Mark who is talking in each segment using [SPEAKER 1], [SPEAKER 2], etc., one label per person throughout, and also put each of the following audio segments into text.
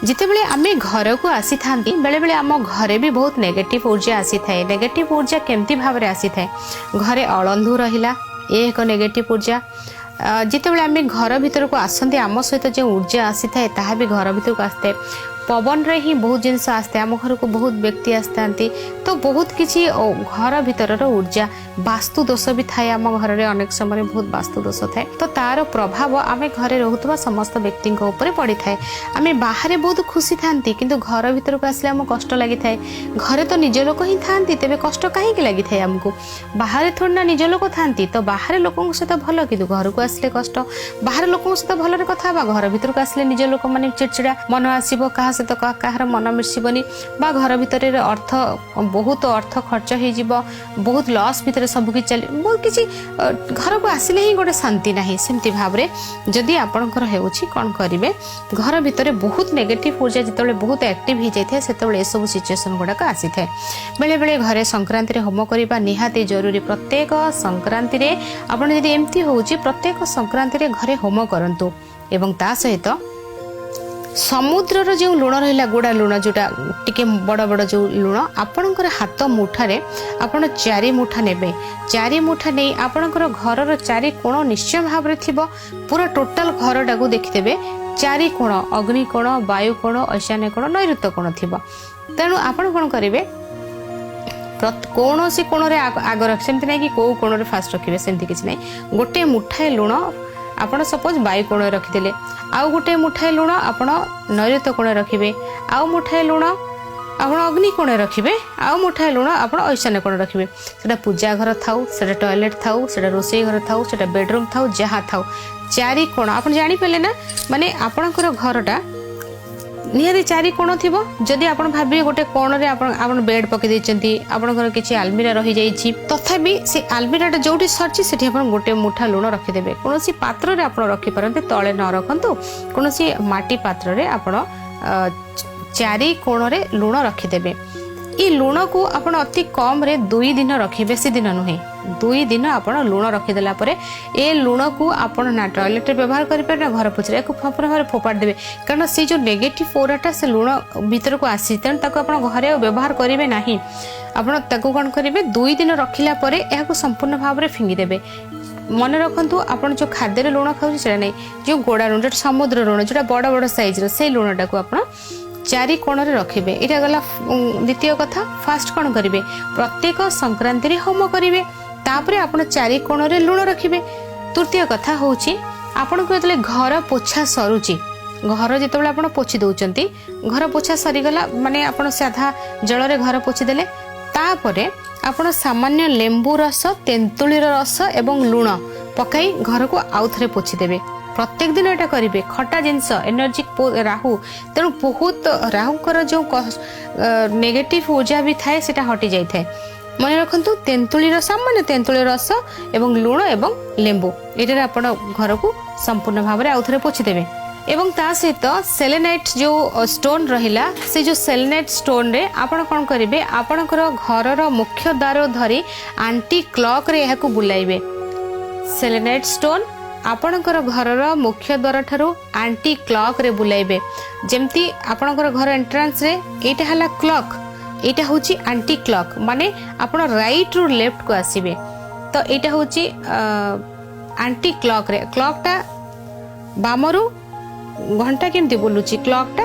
[SPEAKER 1] जितेबले आमे घर को आसी था बेले बेले आम घरे भी बहुत नेगेटिव ऊर्जा आसी थाए। नेगेटिव ऊर्जा केमती भाव में आसी थाए, घरे अलंधु रहिला ये एक नेगेटिव ऊर्जा। जितेबले आमे घर भीतर को आसते आम सहित जो ऊर्जा आसी थाए ताहा भी घर भीतर को आसते। पवन रे ही बहुत जिनस आसते, आम घर को बहुत व्यक्ति आसता, तो बहुत किसी घर भीतर ऊर्जा वास्तु दोष भी थाए। आम घर में अनेक समय बहुत वास्तु दोष थाए, तो तार प्रभाव आम घरे रोहुतबा समस्त व्यक्ति ऊपर पड़ी थाए। आम बाहर बहुत खुशी था किंतु घर भीतर को आसले आम कष्ट लगी थाए। घरे तो निज लोक ही था, तेरे कष्ट कहीं लगी थाए आमको। बाहर थोड़ी ना निज लोक था, तो बाहर लोकों सहित भल कि घर को आसले कष्ट। बाहर लोकों सहित भल कथा, घर भीतर को आसले निज लोक मैंने चिड़चिड़ा मन आसो, क्या सहित कहार मन मिशबनी, घर भितर अर्थ बहुत अर्थ खर्च हो, बहुत लॉस भितर सबकि चल बहुत किसी घर को आसिले ही गोटे शांति ना। सेमती भाव में जदि आपणकर कौन करेंगे, घर भितर बहुत नेगेटिव ऊर्जा जिते बहुत एक्टिव हो जाए से सब सिचुएसन गुड़ाक आसी थाए। बेले बेले घरे संक्रांति होम करने निहाती जरूरी। प्रत्येक संक्रांति रे आपन जदि एमती होउची, प्रत्येक संक्रांति रे घरे होम करंतु। एवं ता सहित समुद्रर जो लुण रहा गुड़ा लुण जोटा टिके बड़ बड़ जो लुण आपणकर हाथ मुठारे आपण 4 मुठा नेबे। 4 मुठा नहीं आपणकर घरर 4 कोण निश्चय भाव में थिबो। पूरा टोटाल घर टाकू देखिदेबे 4 कोण, अग्नि कोण, वायु कोण, ईशान्य कोण, नैऋत्य कोण थिबो। तेणु आपण कोन करिवे, कौन सी कोण रे आग रख, सेमती नहीं कि कौ कोण रे फास्ट रखिबे, सेमती किछ नहीं। गोटे मुठाए लुण आपण सपोज वायु कोण रखिदेले, आउ गोटे मुठाए लुण आपण नैऋत्य कोण रखिबे, आउ मुठाए लुण आपण अग्नि कोण रखिबे, आउ मुठाए लुण आपण ईशान्य कोण रखिबे। सेटा पूजा घर थाउ, सेटा टॉयलेट थाउ, सेटा रोषेई घर थाउ, सेटा बेडरूम थाउ, जहा थाउ 4 कोण आपण जानि पेले ना, माने आपणकर घरटा निहाती 4 कोण थिबो। जदि आपण भाबे गोटे कोण रे आपण बेड पके दैचंती, आपणकर किछि आलमीरा रहि जाईछि, तथापि से आलमीराटा जोठी सरछि सेठी आपण गोटे मुठा लुण रखि देबे। कोनोसी पात्र रे आपण रखि परंते, तळे न रखंतु। कोनोसी माटी पात्र रे आपण 4 कोण रे लुण रखि देबे। ई लुण को आपण अति कम रे 2 दिन रखि, बेसी दिन नुहे 2 दिन आपण लुण रखिदेला परे ए लुण को आपण ना टॉयलेट व्यवहार करें ना घर पोछरे को भाव फोपाड़ देवे। कारण से जो नेगेटिव ओराटा से लुण भीतर को आसी, तेणु ताको आपण घरे व्यवहार करेंगे ना। आपण ताको कौन करेंगे, 2 दिन रखिला परे एहाको संपूर्ण भाव में फिंगी देबे। मन रखु आपण जो खाद्य लुण खाऊ से नहीं, जो गोड़ा लुण, जो समुद्र लुण, जो बड़ बड़ साइज से लुणटा को आप 4 कोण रे रखिबे। इटा गला द्वितीय कथा। फास्ट कौन करेंगे, प्रत्येक संक्रांति रे होम करेंगे, तापरे आपण 4 कोण रे लुण रखिबे। तृतीय कथा होची, आपण को जतले घर पोछा सरुची, घर जितेबाला आपण पोछि दउचंती, घर पोछा सरीगला माने आपण साधा जल रे घर पोछि देले, तापरे आपण सामान्य लेंबू रस, तेंतुलीर रस एवं लुण पकाई घर को आउ थरे पोछि देबे। प्रत्येक दिन एटा करिवे। खट्टा जिनस एनर्जी राहु, तेणु बहुत राहुकर जो नेगेटिव ऊर्जा भी थाए सेटा हटि जाई थाए। मन रखु तेंतुलीर सामान्य तेंतुली रस एवं लुण एवं लेंबू ये आप घर को संपूर्ण भाव में आउ थे पोछि देवे। एवं ता सहित सेलेनाइट जो स्टोन रहिला, से जो सेलेनाइट स्टोन रे आपण कौन करेंगे, आपणकर घरर मुख्य द्वार धरी आंटी क्लॉक रे यहाको बुलाइबे। सेलेनाइट स्टोन आपणकर घरर मुख्य द्वार ठारू आंटी क्लॉक रे बुलाइबे। जेमती आपणकर घर एंट्रांस रे एटा हला क्लॉक, एटा होची आंटी क्लॉक, माने आपण राइट रु लेफ्ट को आसीबे। तो एटा होची आंटी क्लॉक रे, क्लॉकटा बामरु घंटा केमती बोलुची, क्लॉकटा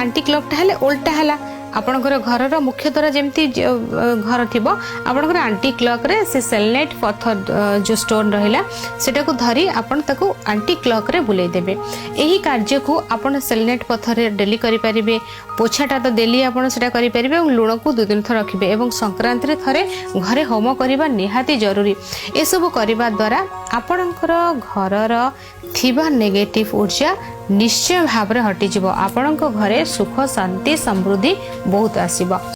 [SPEAKER 1] आंटी क्लॉकटा हेले उल्टा हला। आपणकर घरर मुख्य द्वार जेमती घर थिबो, आपणकर आंटी क्लॉक रे से सेलेनाइट पत्थर जो स्टोन रहिला सेटा को धरी आपण ताको आंटी क्लॉक रे बुलाई देबे। एही कार्य को आपण सेलेनाइट पत्थर रे डेली करि परिबे। पोछाटा तो डेली आपण सेटा करि परिबे और लुण को 2 दिन थर रखिबे। एवं संक्रांति रे थरे घरे होम करिबा निहाती जरूरी। ए सब करिबा द्वारा आपणकर घरर थिबा नेगेटिव ऊर्जा निश्चय भाव में हटिଯିବ। आपणक घरे सुख शांति समृद्धि बहुत आसीबो।